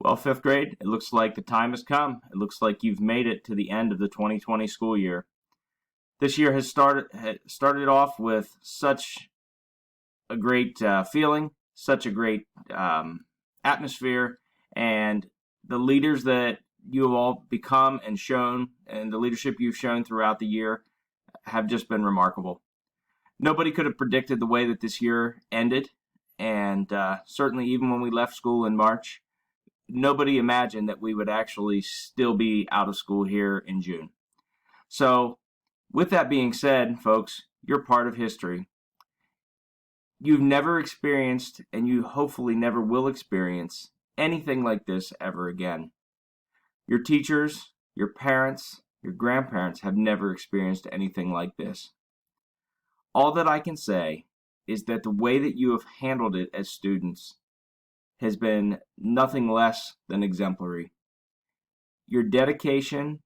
Well, fifth grade, it looks like the time has come. It looks like you've made it to the end of the 2020 school year. This year has started off with such a great feeling, such a great atmosphere, and the leaders that you have all become and shown, and the leadership you've shown throughout the year have just been remarkable. Nobody could have predicted the way that this year ended, and certainly even when we left school in March, nobody imagined that we would actually still be out of school here in June. So, with that being said, folks, you're part of history. You've never experienced, and you hopefully never will experience, anything like this ever again. Your teachers, your parents, your grandparents have never experienced anything like this. All that I can say is that the way that you have handled it as students has been nothing less than exemplary. Your dedication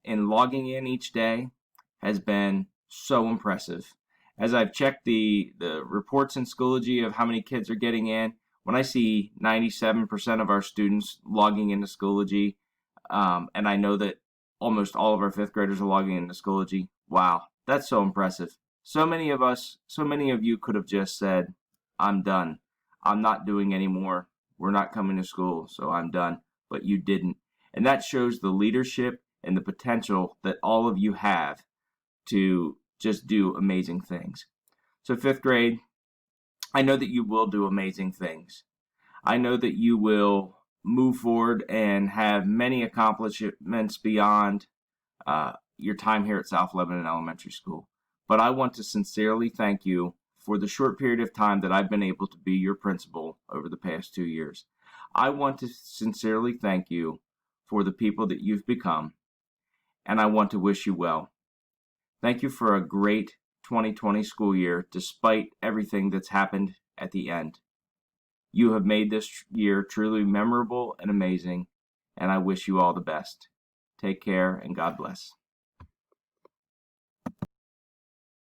in logging in each day has been so impressive. As I've checked the reports in Schoology of how many kids are getting in, when I see 97% of our students logging into Schoology, and I know that almost all of our fifth graders are logging into Schoology, wow, that's so impressive. So many of you could have just said, I'm done. I'm not doing any more. We're not coming to school, so I'm done. But you didn't. And that shows the leadership and the potential that all of you have to just do amazing things. So fifth grade, I know that you will do amazing things. I know that you will move forward and have many accomplishments beyond your time here at South Lebanon Elementary School. But I want to sincerely thank you for the short period of time that I've been able to be your principal over the past 2 years. I want to sincerely thank you for the people that you've become, and I want to wish you well. Thank you for a great 2020 school year, despite everything that's happened at the end. You have made this year truly memorable and amazing, and I wish you all the best. Take care, and God bless.